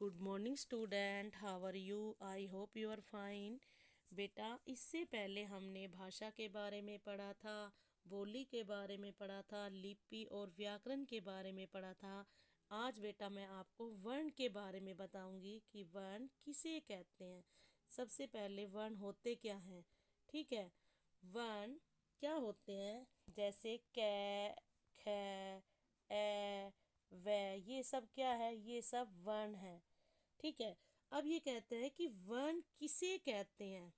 Good morning student, how are you? I hope you are fine. बेटा, इससे पहले हमने भाषा के बारे में पढ़ा था, बोली के बारे में पढ़ा था, लिपि और व्याकरण के बारे में पढ़ा था। आज बेटा मैं आपको वर्ण के बारे में बताऊंगी कि वर्ण किसे कहते हैं। सबसे पहले वर्ण होते क्या हैं, ठीक है। वर्ण क्या होते हैं, जैसे कै, ख, ए, वे, ये सब क्या है, ये सब वर्ण है, ठीक है। अब ये कहते हैं कि वर्ण किसे कहते हैं।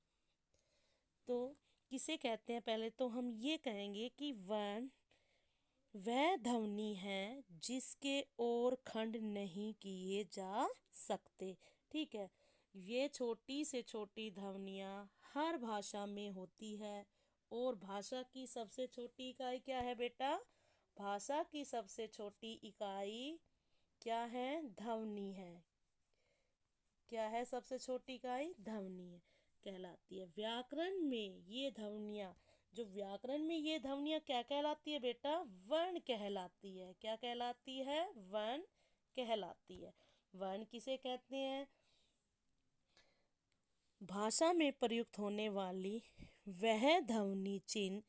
तो किसे कहते हैं, पहले तो हम ये कहेंगे कि वर्ण वह ध्वनि है जिसके और खंड नहीं किए जा सकते, ठीक है। ये छोटी से छोटी ध्वनियाँ हर भाषा में होती है। और भाषा की सबसे छोटी इकाई क्या है बेटा? भाषा की सबसे छोटी इकाई क्या है? ध्वनि है। क्या है सबसे छोटी इकाई? ध्वनि है कहलाती है। व्याकरण में ये ध्वनियाँ, जो व्याकरण में ये ध्वनियाँ क्या कहलाती है बेटा? वर्ण कहलाती है। क्या कहलाती है? वर्ण कहलाती है। वर्ण किसे कहते हैं? भाषा में प्रयुक्त होने वाली वह ध्वनि चिन्ह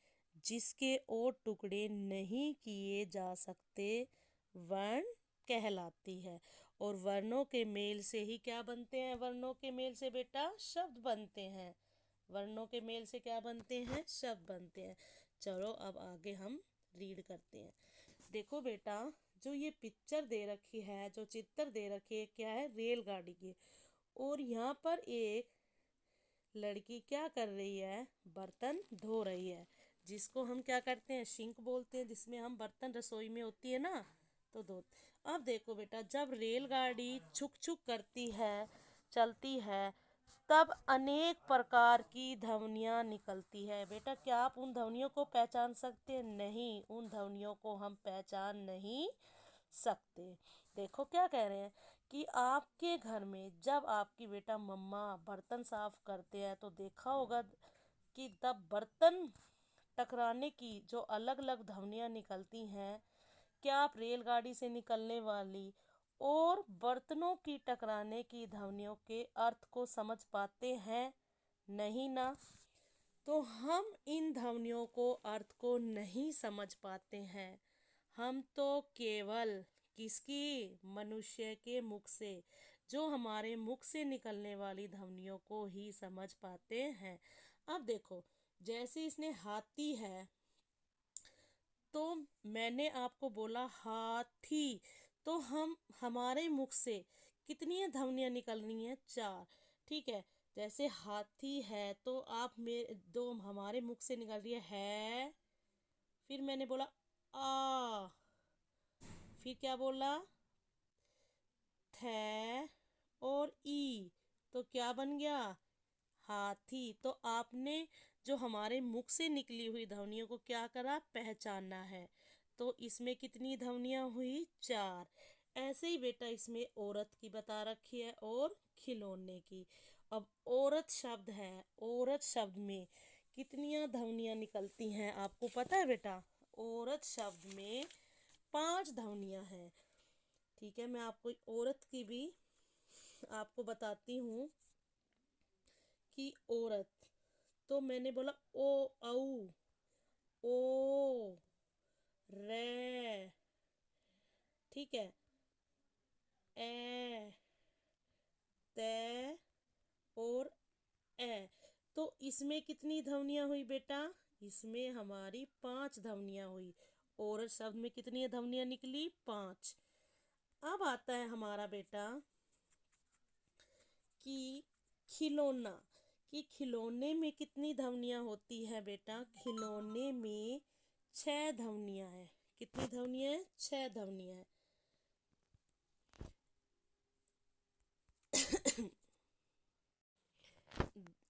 जिसके और टुकड़े नहीं किए जा सकते, वर्ण कहलाती है। और वर्णों के मेल से ही क्या बनते हैं? वर्णों के मेल से बेटा शब्द बनते हैं। वर्णों के मेल से क्या बनते हैं? शब्द बनते हैं। चलो अब आगे हम रीड करते हैं। देखो बेटा, जो ये पिक्चर दे रखी है, जो चित्र दे रखी है, क्या है? रेलगाड़ी की। और यहाँ पर एक लड़की क्या कर रही है? बर्तन धो रही है, जिसको हम क्या करते हैं? सिंक बोलते हैं, जिसमें हम बर्तन रसोई में होती है ना, तो धो। अब देखो बेटा, जब रेलगाड़ी छुक छुक करती है, चलती है, तब अनेक प्रकार की ध्वनियाँ निकलती है। बेटा, क्या आप उन ध्वनियों को पहचान सकते हैं? नहीं, उन ध्वनियों को हम पहचान नहीं सकते। देखो क्या कह रहे हैं कि आपके घर में जब आपकी बेटा मम्मा बर्तन साफ करते हैं, तो देखा होगा कि तब बर्तन टकराने की जो अलग अलग ध्वनियाँ निकलती हैं, क्या आप रेलगाड़ी से निकलने वाली और बर्तनों की टकराने की ध्वनियों के अर्थ को समझ पाते हैं? नहीं ना। तो हम इन ध्वनियों को अर्थ को नहीं समझ पाते हैं। हम तो केवल किसकी? मनुष्य के मुख से, जो हमारे मुख से निकलने वाली ध्वनियों को ही समझ पाते हैं। अब देखो, जैसे इसने हाथी है, तो मैंने आपको बोला हाथी, तो हम हमारे मुख से कितनी ध्वनियाँ निकल रही हैं? 4, ठीक है। जैसे हाथी है, तो आप में दो हमारे मुख से निकल रही है। फिर मैंने बोला आ, फिर क्या बोला? थे और ई, तो क्या बन गया? हाथी। तो आपने जो हमारे मुख से निकली हुई ध्वनियों को क्या करा? पहचाना है। तो इसमें कितनी ध्वनियाँ हुई? 4। ऐसे ही बेटा इसमें औरत की बता रखी है और खिलौने की। अब औरत शब्द है, औरत शब्द में कितनी ध्वनियाँ निकलती हैं आपको पता है बेटा? औरत शब्द में 5 ध्वनियाँ हैं, ठीक है। मैं आपको औरत की भी आपको बताती हूँ कि औरत, तो मैंने बोला ओ, औ, ओ, रे, ठीक है, ए, ते और ए। तो इसमें कितनी ध्वनियाँ हुई बेटा? इसमें हमारी 5 ध्वनियाँ हुई। औरत शब्द में कितनी ध्वनियाँ निकली? 5। अब आता है हमारा बेटा कि खिलौना, कि खिलौने में कितनी ध्वनियाँ होती है बेटा? खिलौने में 6 ध्वनियाँ हैं। कितनी ध्वनियाँ हैं? 6 ध्वनियाँ हैं।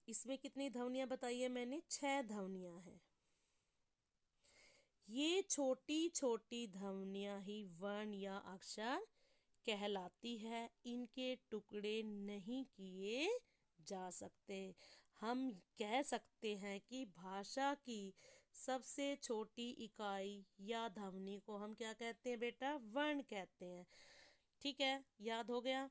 इसमें कितनी ध्वनियाँ बताई है मैंने? 6 ध्वनियाँ हैं। ये छोटी छोटी ध्वनियाँ ही वर्ण या अक्षर कहलाती है। इनके टुकड़े नहीं किए जा सकते। हम कह सकते हैं कि भाषा की सबसे छोटी इकाई या ध्वनि को हम क्या कहते हैं बेटा? वर्ण कहते हैं, ठीक है। याद हो गया।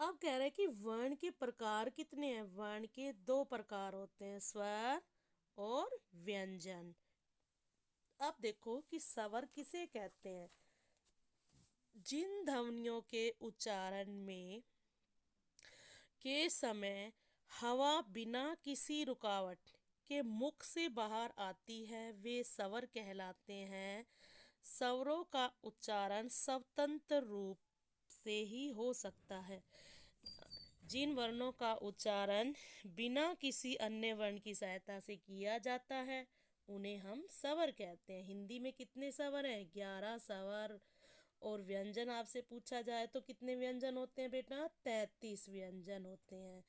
अब कह रहे हैं कि वर्ण के प्रकार कितने हैं। वर्ण के दो प्रकार होते हैं, स्वर और व्यंजन। अब देखो कि स्वर किसे कहते हैं। जिन ध्वनियों के उच्चारण में के समय हवा बिना किसी रुकावट के मुख से बाहर आती है, वे स्वर कहलाते हैं। स्वरों का उच्चारण स्वतंत्र रूप से ही हो सकता है। जिन वर्णों का उच्चारण बिना किसी अन्य वर्ण की सहायता से किया जाता है, उन्हें हम स्वर कहते हैं। हिंदी में कितने स्वर हैं? 11 स्वर। और व्यंजन आपसे पूछा जाए तो कितने व्यंजन होते हैं बेटा? 33 व्यंजन होते हैं।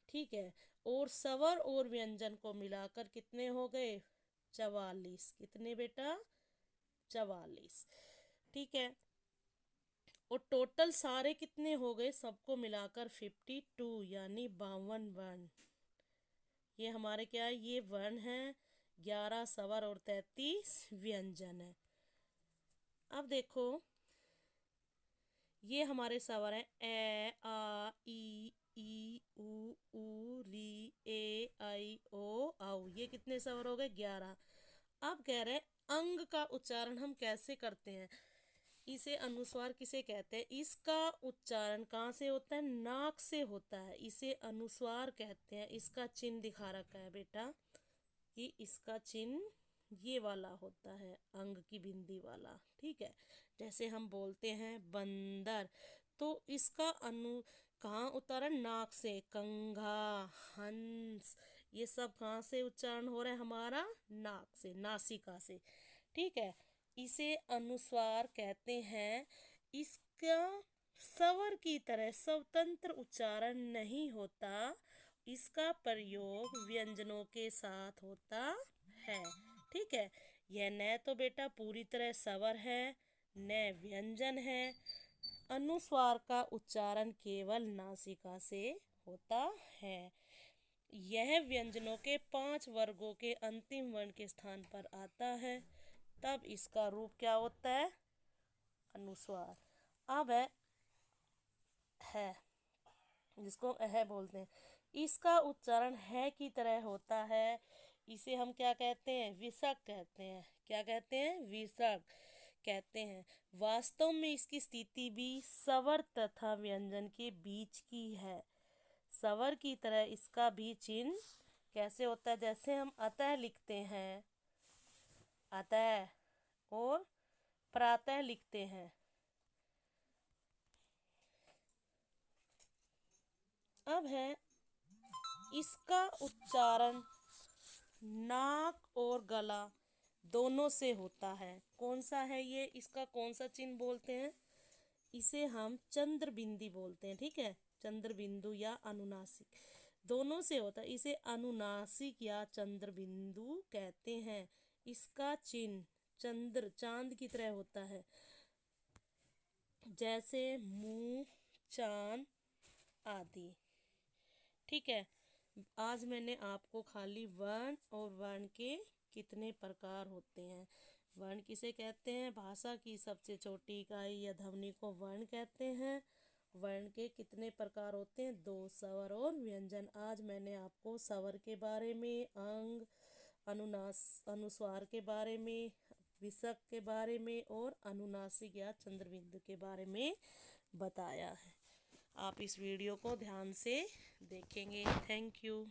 ठीक है। और स्वर और व्यंजन को मिलाकर कितने हो गए? 44। कितने बेटा? 44। ठीक है। और टोटल सारे कितने हो गए? सबको मिलाकर 52, यानी 52 वर्ण। ये हमारे क्या है? ये वर्ण हैं। 11 स्वर और 33 व्यंजन है। अब देखो, ये हमारे स्वर हैं ए, आ, ई, ऊ, री, ए, आई, ओ, औ। ये कितने स्वर हो गए? 11। अब कह रहे हैं अंग का उच्चारण हम कैसे करते हैं। इसे अनुस्वार किसे कहते हैं? इसका उच्चारण कहाँ से होता है? नाक से होता है। इसे अनुस्वार कहते हैं। इसका चिन्ह दिखा रखा है बेटा कि इसका चिन्ह ये वाला होता है, अंग की बिंदी वाला। ठीक है। जैसे हम बोलते हैं बंदर, तो इसका कहाँ उच्चारण? नाक से। कंघा, हंस, ये सब कहाँ से उच्चारण हो रहा है हमारा? नाक से, नासिका से। ठीक है। इसे अनुस्वार कहते हैं। इसका स्वर की तरह स्वतंत्र उच्चारण नहीं होता। इसका प्रयोग व्यंजनों के साथ होता है। ठीक है। यह न तो बेटा पूरी तरह स्वर है, न व्यंजन है। अनुस्वार का उच्चारण केवल नासिका से होता है। यह व्यंजनों के 5 वर्गों के अंतिम वर्ण के स्थान पर आता है, तब इसका रूप क्या होता है? अनुस्वार। अब है जिसको अह बोलते हैं। इसका उच्चारण है की तरह होता है। इसे हम क्या कहते हैं? विसर्ग कहते हैं। क्या कहते हैं? विसर्ग कहते हैं। वास्तव में इसकी स्थिति भी स्वर तथा व्यंजन के बीच की है। स्वर की तरह इसका भी चिन्ह कैसे होता है? जैसे हम अतः लिखते हैं, अतः, और प्रातः लिखते हैं। अब है इसका उच्चारण नाक और गला दोनों से होता है। कौन सा है ये? इसका कौन सा चिन्ह बोलते हैं? इसे हम चंद्र बिंदी बोलते हैं। ठीक है। चंद्र बिंदु या अनुनासिक, दोनों से होता है। इसे अनुनासिक या चंद्र बिंदु कहते हैं। इसका चिन्ह चंद्र, चांद की तरह होता है, जैसे मुंह, चांद आदि। ठीक है। आज मैंने आपको खाली वर्ण और वर्ण के कितने प्रकार होते हैं, वर्ण किसे कहते हैं, भाषा की सबसे छोटी इकाई या ध्वनि को वर्ण कहते हैं, वर्ण के कितने प्रकार होते हैं, 2, स्वर और व्यंजन। आज मैंने आपको स्वर के बारे में, अंग, अनुस्वार के बारे में, विसर्ग के बारे में और अनुनासिक या चंद्रबिंदु के बारे में बताया है। आप इस वीडियो को ध्यान से देखेंगे। Thank you.